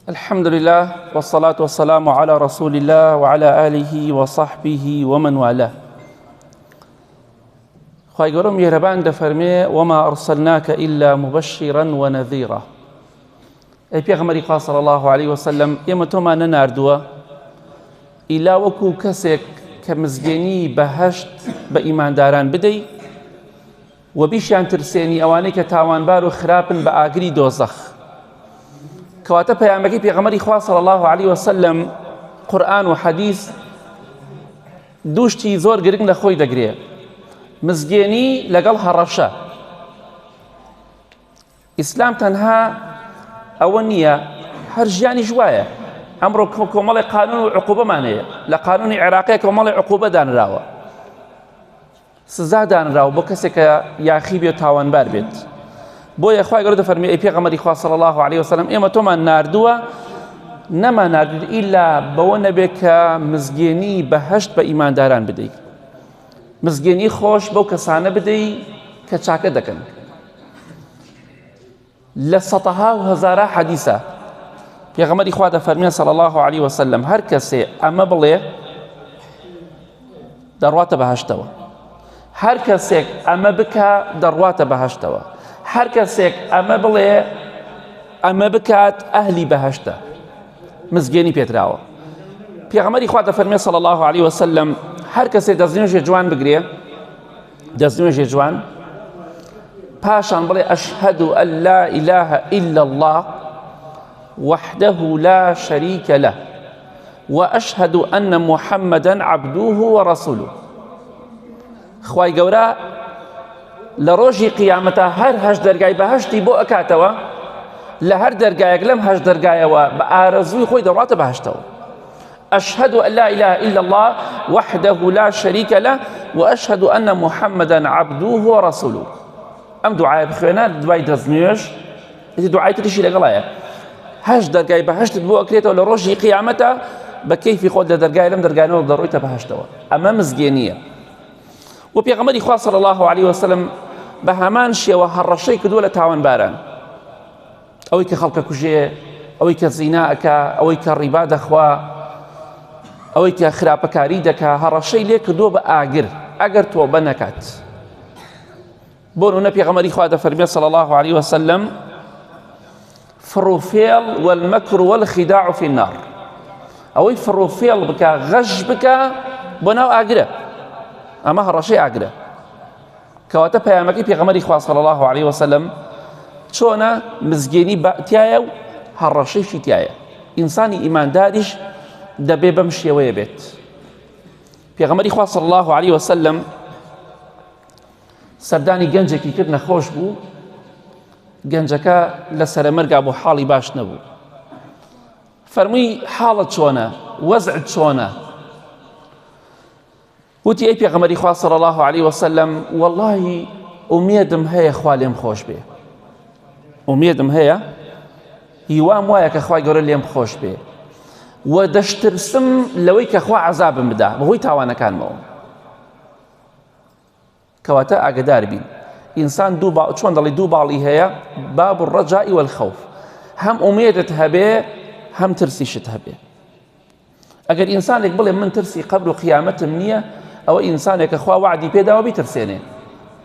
الحمد لله والصلاة والسلام على رسول الله وعلى آله وصحبه ومن والاه. خواهی گەورە میهرەبان دەفەرمێ وما أرسلناك إلا مبشرا ونذيرا. ئەی پێغەمبەری خوا صلی الله عليه وسلم ئێمە تۆمان نەناردووە ئیلا وەکو کەسێک کە مزگێنی بەهەشت بە ئیمانداران بدەی و بیشیان ترسێنی ئەوانەی کە تاوانبار و خراپن بە ئاگری دۆزەخ. کەواتە پەیامبەری پێغەمبەری خوا صلی الله عليه وسلم قورئان و حەدیث دووشتی زۆر گرنگ لە خۆی دەگرێ. مزگێنی لەگەڵ هەڕەشە. ئیسلام تەنها ئەوە نییە، هەر ژیانی وایە. ئەمڕۆ کۆمەڵی قانون و عقوبەمان هەیە. لە قانونی عێراقیە کۆمەڵی عقوبە دانراوە، سزا دانراوە بۆ کەسێک کە یاخی بێت تاوانبار بێت. بۆیە خوای گەورە دەفەرمێ ئەی پێغەمبەری خوا صلی الله عليه وسلم ئێمە تۆمان ناردووە نەمان ناردووە ئیلا بەوە نەبێت کە مزگێنی بەهەشت بە ئیمانداران بدەیت، مزگێنی خۆش بەو کەسانە بدەی کە چاکە دەکەن. لە سەدەها و هەزارە حەدیثە پێغەمبەری خوا دەفەرمێ صلی الله عليه وسلم هەر کەسێ ئەمە بڵێ دەڕواتە بەهەشتەوە، هەر کەسێک ئەمە بکە دەڕواتە بەهەشتەوە، هەر کەسێک ئەمە بڵێ ئەمە بکات ئەهلی بەهەشتە. مزگێنی پێدراوە. پێغەمبەری خوا دەفەرمێ صلی الله عليه وسلم هەر کەسێک دەستنوێژی جوان بگرێ، دەستنوێژی جوان، پاشان بڵێ ئەشهەد ئەن لا إله إلا الله وحده لا شريك له وأشهد أن محمدا عبده ورسوله. خوای گەورە لە ڕۆژی قیامەتە هەر هەش دەرگای بەهەشتی بۆ ئەکاتەوە، لە هەر دەرگایەک لەم هەش دەرگایەوە بە ئارەزووی خۆی دەڕاتە بەهەشتەوە. أشهد أن لا إله إلا الله وحده لا شريك له وأشهد أن محمدا عبده ورسوله. أم دعاء بخوێنە دوای دەستنوێژ دعای تریشی لەگەڵایە. هەش دەرگای بەهەشتت بۆ ئەکرێتەوە لە ڕۆژی قیامەتە بە کەیفی خۆت لە دەرگای لەم دەرگایەوە دەڕۆیتە بەهەشتەوە. ئەمە مزگێنیە. و پێغەمبەری خوا صلی الله عليه وسلم بە هەمان شێوە هەڕەشەی کردووە لە تاوانباران. ئەوەی کە خەڵکە کوژێ، ئەوەی کە زینا ئەکا، ئەوەی کە ڕیبا دەخوا، ئەوەی کە خراپەکاری دەکا، هەڕەشەی لێ کردووە بە ئاگر ئەگەر تۆبە نەکات. بۆ نمونە پێغەمبەری خوا دەفەرمێ صلی الله عليه وسلم فڕوفێڵ والمەکر والخداع في النار. ئەوەی فڕوفێڵ بکە، غەش بکە بۆ ناو ئاگرە. ئەمە هەڕەشەی ئاگرە. کەواتە پەیامەکەی پێغەمبەری خوا صلی الله عليه وسلم چۆنە مزگێنی تایە و هەڕەشەیشی تایە. ئینسانی ئیمانداریش دەبێ بەم شێوەیە بێت. پێغەمبەری خوا صلی الله عليه وسلم سەردانی گەنجێکی کرد نەخۆش بوو، گەنجەکە لە سەرەمەرگا بۆ حاڵی باش نەبوو. فەرمووی حاڵت چۆنە؟ وەزعت چۆنە؟ وتی ئەی پێغەمبەری خوا صلی الله عليه وسلم وەڵڵاهی ئومێدم هەیە خوا لێم خۆش بێ، ئومێدم هەیە، هیوام وایە کە خوای گەورە لێم خۆش بێ و دەشترسم لەوەی کە خوا عەزابم بدا بەهۆی تاوانەکانمەوە. کەواتە ئاگدار بین. ئینسان چۆن دەڵی دوو باڵی هەیە، باب الرەجاء والخەوف. هەم ئومێدت هەبێ هەم ترسیشت هەبێ. ئەگەر ئینسانێک بڵێ من ترسی قەبر و قیامەتم نییە، ئەوە ئینسانێکە خوا وعدی پێداوە بیترسێنێ.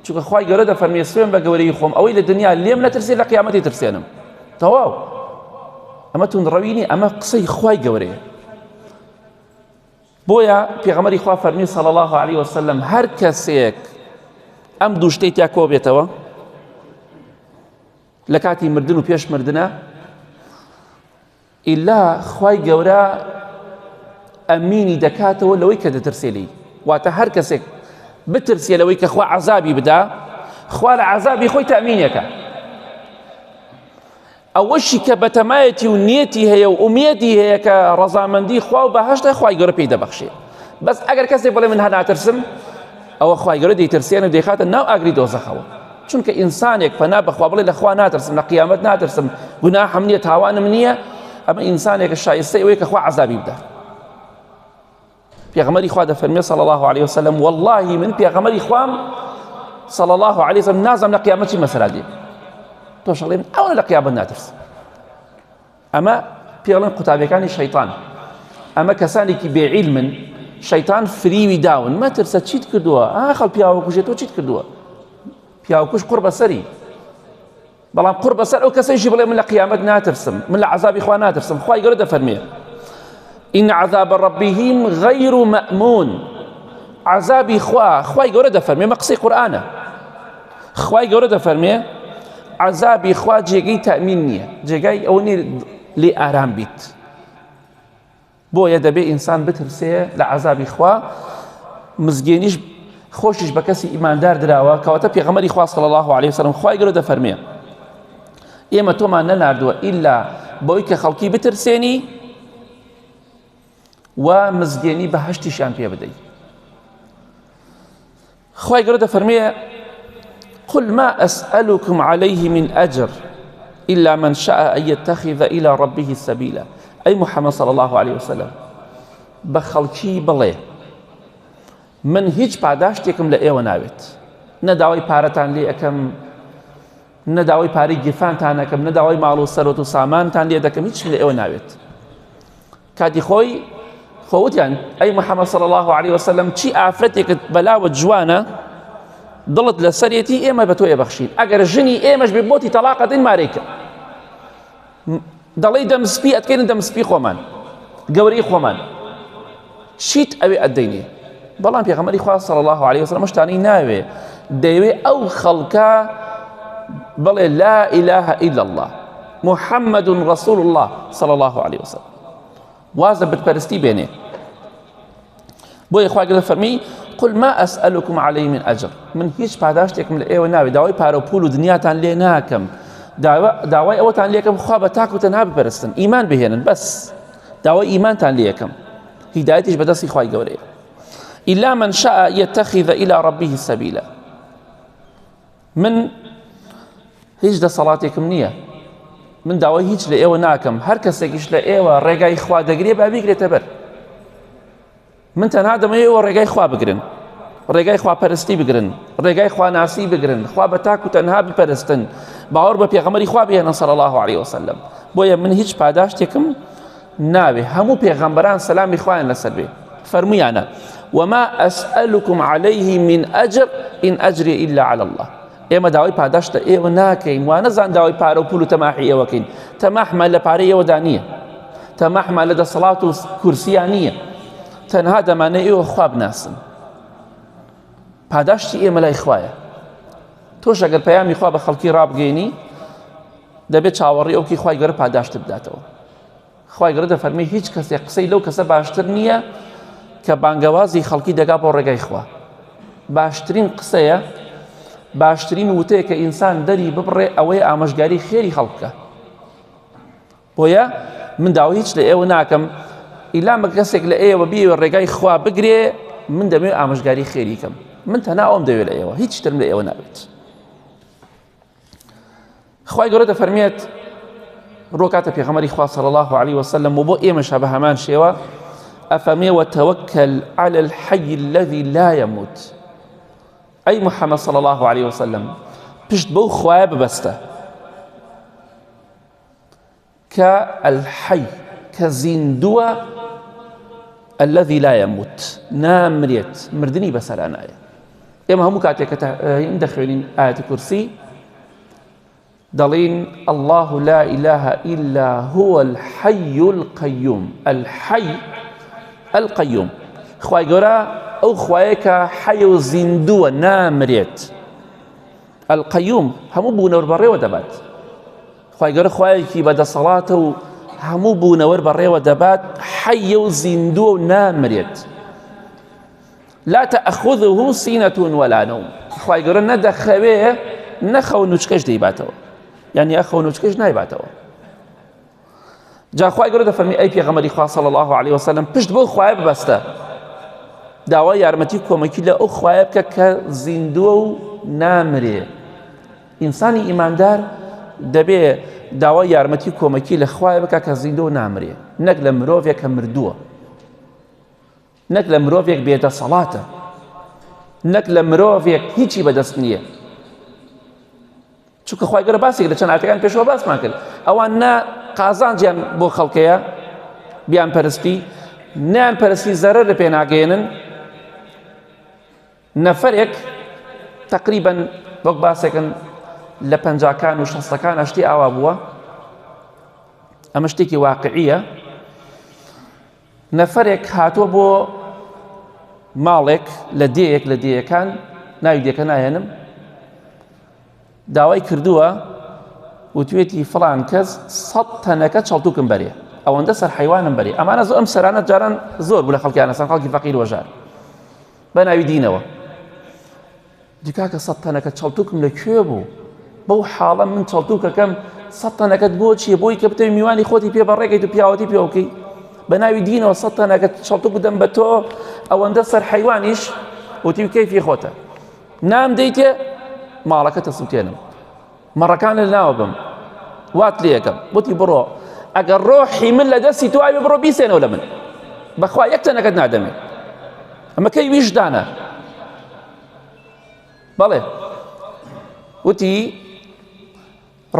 چونکە خوای گەورە دەفەرمێ سوێن بە گەورەی خۆم ئەوەی لە دنیا لێم نەترسێ لە قیامەتی ترسێنم. تەواو. ئەمە توندڕەوی نی، ئەمە قسەی خوای گەورەیە. بۆیە پێغەمبەری خوا فەرمی صلی الله عليه وسلم هەر کەسێک ئەم دوو شتەی تیا کۆ بێتەوە لە کاتی مردن و پێش مردنە، ئیلا خوای گەورە ئەمینی دەکاتەوە لەوەی کە دەترسێ لێی. واتە هەر کەسێک بترسێ لەوەی کە خوا عەزابی بدا، خوا لە عەزابی خۆی تەمینێکە. ئەوەشی کە بەتەمایەتی و نیەتی هەیە و ئومێدی هەیە کە ڕەزامەندی خوا و بەهەشتە خوای گەورە پێی دەبەخشێ. بەس ئەگەر کەسێک بڵێ من هەر ناترسم، ئەوە خوای گەورە دەیترسێنە و دەیخاتە ناو ئاگری دۆزەخەوە. چونکە ئینسانێک پەنا بەخوا بڵێ لە خوا ناترسم، لە قیامەت ناترسم، گوناحم نییە، تاوانم نییە، ئەمە ئینسانێکە شایستەی ئەوەیە کە خوا عەزابی بدا. پێغەمبەری خوا دەفەرمێ صلی الله عليه وسلم واللهی من پێغەمبەری خوام صلی الله عليه وسلم نازم لە قیامەت چی مەسەلا دێ. تۆش ئەڵێ من ئەوە لە قیامەت ناترسم. ئەمە پێڵێن قوتابیەکانی شەیطان ئەمە کەسانێکی بێعیلمن شەیطان فریوی داون مەترسە چیت کردووە خەڵ پیاوە کوژێت تۆ چیت کردووە پیاوەکوش قوڕ بەسەری بەڵام قوڕ بەسەر ئەو کەسەیشی بڵێ من لە قیامەت ناترسم من لە عەزابی خوا ناترسم خوای گەورە دەفەرمێ إن عذاب ربهم غير مأمون عذابی خوای گەورە دەفەرمێ مە قسەی قورئانە خوای گەورە دەفەرمێ عذابی خوا جێگەی تەئمین نییە جێگای ئەوە نیە لێ ئارام بیت بۆیە دەبێ ئینسان بترسێ لە عەزابی خوا مزگێنیش خۆشیش بە کەسی ئیماندار دراوە کەواتە پێغەمبەری خوا صلی الله عليه وسلم خوای گەورە دەفەرمێ ئێمە تۆمان نەناردووە ئیلا بۆی کە خەڵکی بترسێنی و مزگێنی بەهەشتیشیان پێ بدەیت خوای گەورە دەفەرمێ قل ما أسألكم عليه من أجر إلا من شاء أن يتخذ إلى ربه سبيلا أي محمد صلى الله عليه وسلم بخلقي بڵێ من هیچ پاداشتێکم لە ئێوە ناوێت نەداوای پارەتان لێ ئەەکەم نەداوای پارەی گیرفانتان ئەەکەم نەداوای ماڵ و سەرۆت و سامانتان لێ دەکەم هیچ لە ئێوە ناوێت کاتی خۆی خۆوتیان ئەی محەممەد صلی الله عليه وسلم چی ئافرەتێکت بەلاوە جوانە دڵت لە سەرێتی ئێمە بە تۆ ئێبەخشین ئەگەر ژنی ئێمەش بێ بۆتی تەلاقە دین مارێکە دەڵێی دەمسپی ئەتکەین دەمسپی خۆمان گەورەی خۆمان چیت ئەوێ ئەدەینێ بەڵام پێغەمبەری خوا صلی الله عليه وسلم شتانی ناوێ دەیوێ ئەو خەڵکە بڵێ لا إله إلا الله محمد رسول الله صلى الله عليه وسلم وازە بتپەرستی بێنێ بۆیە خوا گەورە فەرمی قل ما أسألكم عليه من أجر من هیچ پاداشتێکم لە ئێوە ناوێ داوای پارە و پول و دنیاتان لێ ناکەم داوای ئەوەتان لێکم خوا بە تاک و تەنها بپەرستن ئیمان بهێنن بەس داوای ئیمانتان لێ یەکەم هیدایەتیش بەدەستی خوای گەورەیە إلا من شاء يتخذ إلى ربه سبيلا من هیچ دەسەڵاتێکم نییە من داوای هیچ لە ئێوە ناکەم هەر کەسێکیش لە ئێوە ڕێگای خوا دەگرێ با بیگرێتە بەر من تەنها دەمەوێت ئێوە ڕێگای خوا بگرن ڕێگای خواپەرستی بگرن ڕێگای خواناسی بگرن خوا بە تاک و تەنها بپەرستن باوەڕ بە پێغەمبەری خوا بهێنن صلی الله عليه وسلم بۆیە من هیچ پاداشتێکم ناوێ هەموو پێغەمبەران سەلامی خوایان لەسەر بێ فەرموویانە وما أسألكم عليه من أجر إن أجري إلا على الله ئێمە داوای پاداشتە ئێوە ناکەین وا نەزان داوای پارە و پول و تەماحی ئێوەکەین تەماحمان لە پارەی ئێوەدا نییە تەماحمان لە دەسەڵات و کورسیان نییە تەنها دەمانەیە ئێوە خوا بناسن پاداشتی ئێمە لای خوایە تۆش ئەگەر پەیامی خوا بە خەڵکی ڕابگەینی دەبێت چاوەڕێی ئەوکی خوای گەورە پاداشت بداتەوە خوای گەورە دەفەرمێ هیچ کەسێک قسەی لەو کەسە باشتر نییە کە بانگەوازی خەڵکی دەگا بۆ ڕێگای خوا باشترین قسەیە باشترین وتەیە کە ئینسان دەری ببڕێ ئەوەی ئامۆژگاری خێری خەڵکە بۆیە من داوای هیچ لە ئێوە ناکەم ئیلا کەسێک لە ئێوە بیوە ڕێگای خوا بگرێ من دەمێ ئامۆژگاری خێری کەم من تەنها ئەوم دەوێت لە ئێوە هیچ شترم لە ئێوە نابێت خوای گەورە دەفەرمێت ڕۆکاتە پێغەمبەری خوا صلی الله عليه وسلم و بۆ ئێمەشە بە هەمان شێوە ئەفەرمێ وتەوەکەل على الحي الذي لا يموت أي محمد صلى الله عليه وسلم پشت بەو خوایە ببەستە کە الحي کە زیندووە الذي لا يموت نامرێت مردنی بەسەرا نایە ئێمە هەموو کاتێک کە دەخوێنین ئاەتی کورسی دەڵین الله لا إله إلا هو الحي القيوم الحي القيوم خوای گەورە ئەو خوایە کە حەی و زیندووە نامرێت القەیوم هەموو بوونەوە بەڕێوە دەبات خوای گەورە خوایەکی بەدەسەڵاتە و هەموو بوونەوە بەڕێوە دەبات حەیە و زیندووە و نامرێت لا تأخذه سینة ولا نوم خوای گەورە نەدەخەوێ نەخە و نوچکەش دەیباتەوە یعنی ئەخە و نوچکەش نایباتەوە جا خوای گەورە دەفەرمی ئەی پێغەمبەری خوا صلی الله عليه وسلم پشت بەو خوایە ببەستە داوای یارمەتی کۆمەکی لە ئەو خوایە بکە کە زیندووە و نامرێ ئینسانی ئیماندار دەبێ داوای یارمەتی کۆمەکی لە خوایە بکە کە زیندووە و نامرێ نەک لە مرۆڤێک کە مردووە نەک لە مرۆڤێک بێدەسەڵاتە نەک لە مرۆڤێک هیچی بەدەست نییە چونکە خوای گەورە باسێک لە چەند ئاەتەکان پێشەوە باسمان کرد ئەوان قازانجیان بۆ خەڵکەیە بیان پەرستی نیان پەرستی زەرەر لە پێ ناگەێنن نەفەرێک تقریبا وەک باسێکن لە 50کان و 60کان شتی ئاوا بووە ئەمە شتێکی واقعیە نەفەرێک هاتووە بۆ ماڵێک لە دێیەک لە دێیەکان ناوی دێکە نایەنم داوای کردووە وتوێتی فڵان کەس 100 تەنەکە چەڵتووکم بەرێ ئەوەندە سەر حیوانم بەرێ ئەمانە ئەم سەرانە جاران زۆر بوو لە خەڵکیانە سەر خەڵکی فەقیر وەژار بە ناوی دینەوە دیکاکە 100 تەنەکە چەڵتووکم لەکوێ بوو بەو حاڵە من چەڵتووکەکەم 100 تەنەکەت بۆ چییە بۆی کە بتەوی میوانی خۆتی پێ بەڕێگەیت و پیاوەتی پێوەکەی بە ناوی دینەوە 100 تەنەکە چەڵتووک بدەم بە تۆ ئەوەندە سەر حیوانیش وتی کەیفی خۆتە نام دەیتێ ماڵەکەتە سووتێنم مەڕەکان لە ناوە بم وات لێ یەکەم وتی بڕۆ ئەگەر ڕۆحی من لە دەستی تو ئاوێ بڕۆ بیسێنەوە لە من بەخوا یەک تەنەکەت نادەمێت ئەمە کەی ویژدانە بەڵێ وتی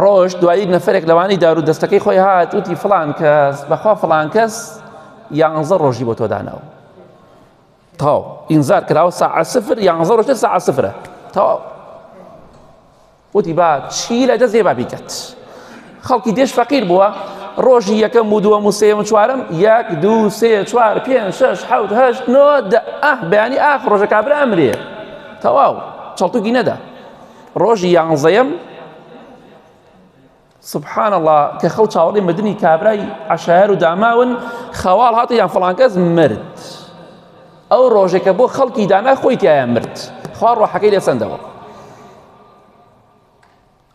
ڕۆژ دوایی نەفەرێک لەوانی دار و دەستەکەی خۆی هات وتی فڵان کەس بەخوا فڵان کەس 11 ڕۆژی بۆ تۆ داناوە تاو ئینزار کراوە ساعە سفر 11 ڕۆژ ساعە سفرە تاو وتی با چی لە دەست با بیکەت خەڵکی دێش فەقیر بووە ڕۆژی یەکەم و دووەم و سێم و چوارم 1 2 3 4 5 6 7 8 9 10 بەیانی ئاخ ڕۆژە کابرا ئەمرێ تەواو چەڵتووکی نەدا ڕۆژی 11ەم سبحان الله کە خەڵ چاوەڕی مردنی کابرای عەشایەر و داماون خەواڵ هاتە یان فڵان کەس مرد ئەو ڕۆژێکە بۆ خەڵکی دانا خۆی تایە مرد خوا ڕۆحەکەی لێسەندەوە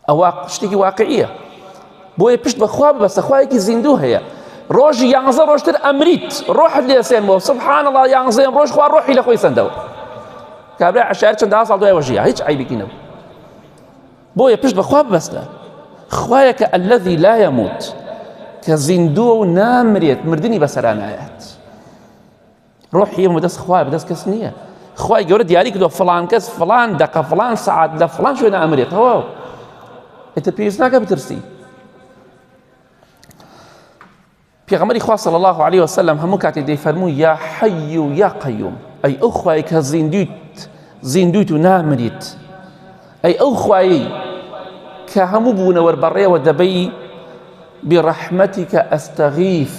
ئەوە شتێکی واقعیە بۆیە پشت بەخوا ببەستە خوایەکی زیندوو هەیە ڕۆژی 11 ڕۆژتر ئەمریت ڕۆحت لێسێنمەوە سبحان الله 11ەم ڕۆژ خوا ڕۆحی لە خۆی سەندەوە کابرای عەشایەر چەندەها ساڵ دوای وەژیە هیچ عیبێکی نەبوو بۆیە پشت بەخوا ببەستە خوایەکە الذي لا يموت کە زیندووە و نامرێت مردنی بەسەرا نایەت ڕۆحی ئێمە بەدەست خوایە بەدەست کەس نییە خوای گەورە دیاری کردووە فڵان کەس فڵان دەقە فڵان سەعات لە فڵان شوێنە ئەمرێتەوە ئێتر پێویست ناکە بترسی پێغەمبەری خوا صلی الله عليه وسلم هەموو کاتێک دەیفەرمووی یا حەی و یا قەیوم ئەی ئەو خوای کە زیندویت و نامریت ئەی ئەو خوایی کە هەموو بوونەوە بەڕێوە دەبەی بڕەحمەتیکە ئەستەغیث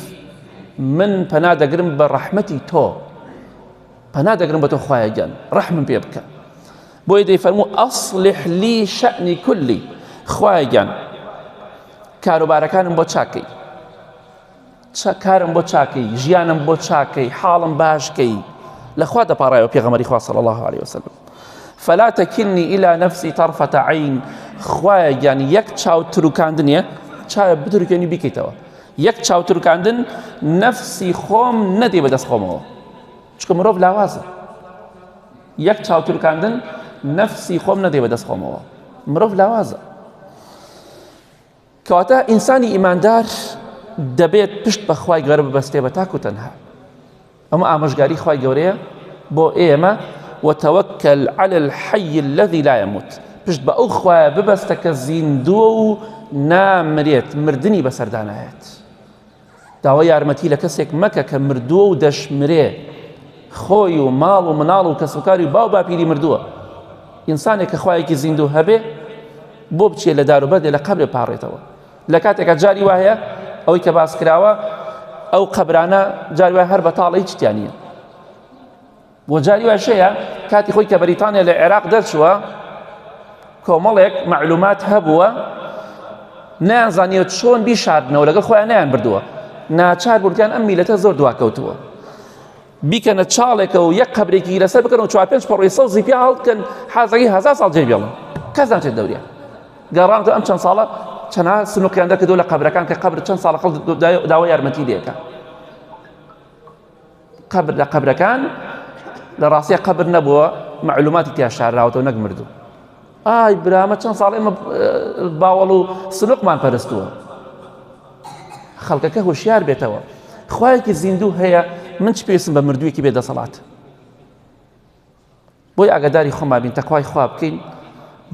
من پەنا دەگرم بە ڕەحمەتی تۆ پەنا دەگرم بە تۆ خوایە گیان ڕەحمم پێ بکە بۆیە دەیفەرموو ئەصلح لی شەئنی کولی خوایە گیان کاروبارەکانم بۆ چاکەی کارم بۆ چاکەی ژیانم بۆ چاکەی حاڵم باشکەی لەخوا دەپاڕایەوە پێغەمبەری خوا صلی الله عليه وسلم فلا تكلني إلى نفسي طرفة عين خوایە گیان یەک چاو تروکاندنیە چاوە بتروکێنی بیکەیتەوە یەک چاو تروکاندن نەفسی خۆم نەدێ بەدەست خۆمەوە چکە مرۆڤ لاوازە یەک چاو تروکاندن نەفسی خۆم نەدێ بەدەست خۆمەوە مرۆڤ لاوازە کەواتە ئینسانی ئیماندار دەبێت پشت بە خوای گەورە ببەستێ بە تاک و تەنها ئەمە ئامۆژگاری خوای گەورەیە بۆ ئێمە وتوكل على الحي الذي لا يموت پشت بە ئەو خوایە ببەستە کە زیندووە و نامرێت مردنی بەسەردانایەت داوای یارمەتی لە کەسێک مەکە کە مردووە و دەشمرێ خۆی و ماڵ و مناڵ و کەسوکاری باو باپیری مردووە ئینسانێک کە خوایەکی زیندوو هەبێ بۆ بچێ لە داروبەردێ لە قەبرێ پاڕێتەوە لە کاتێکە جاری وایە ئەوەی کە باس کراوە ئەو قەبرانە جاری وای هەر بەتاڵە هیچ شتیان نییە بۆ جاری وای شەیە کاتی خۆی کە بەریتانیا لە عێراق دەرچووە کۆمەڵێک معلومات هەبووە نەیانزانیوە چۆن بیشاردنەوە لەگەڵ خۆیان نەیان بردووە ناچار بوویان ئەم میلەتە زۆر دواکەوتووە بیکەنە چاڵێکە و یەک قەبرێکی لەسەر بکەن و 4-5 پەڕۆی سەوزی پێ هەڵبکەن حازەکی 1000 ساڵ جێ بێڵن کەس ناچێت دەوریان گەڕانەوە ئەم چەند ساڵە چەندها سنووقیان دەکردووە لە قەبرەکان کە قەبر چەند ساڵە خەڵک داوای یارمەتی لێکە قەبر لە قەبرەکان لە ڕاستیە قەبر نەبووە معلوماتی تیا شاراوەتەوە نەک مردوو ئای برامە چەند ساڵ ئێمە باوەڵ و سنووقمان پەرستووە خەڵکەکە هوشیار بێتەوە خوایەکی زیندوو هەیە من چ پێویستم بە مردوویەکی بێدەسەڵات بۆی ئاگاداری خۆمان بین تەقوای خوا بکەین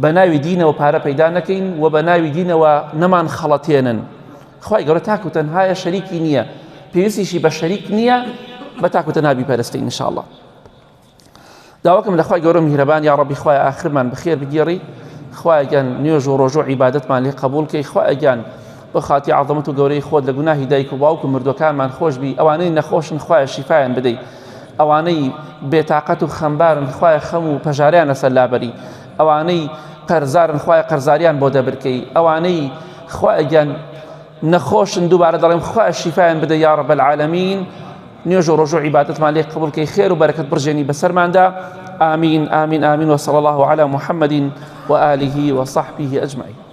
بە ناوی دینەوە پارە پەیدا نەکەین و بە ناوی دینەوە نەمان خەڵەتێنن خوای گەورە تاکو تەنهایە شەریکی نییە پێویستیشی بە شەریک نییە بە تاکو تەنها بیپەرستین ئینشاءالله. داواکەم لە خوای گەورە میهرەبان یا ڕەبی خوای ئاخرمان بەخێر بگێڕی، خوای گیان نوێژ و ڕۆژ و عیبادەتمان لێ قبول کەی، خوای گیان بە خاتی عەظەمەت و گەورەی خۆت لە گوناهی دایک و باوک و مردوەکانمان خۆش بی، ئەوانەی نەخۆشن خوای شیفایان بدەی، ئەوانەی بێتاقەت و خەمبارن خوای خەم و پەژاریان لەسەر لابەری، ئەوانەی قەرزارن خوای قەرزاریان بۆ دەبرکەی، ئەوانەی خوای گیان نەخۆشن دووبارە دەڵێم خوای شیفایان بدەی یا ڕەب العالەمین. نوێژ و ڕۆژ و عیبادەتمان لێ قبول کەی، خێر و بەرەکەت بڕژێنی بەسەرماندا. آمين آمين آمين وصلى الله على محمد وآله وصحبه أجمعين.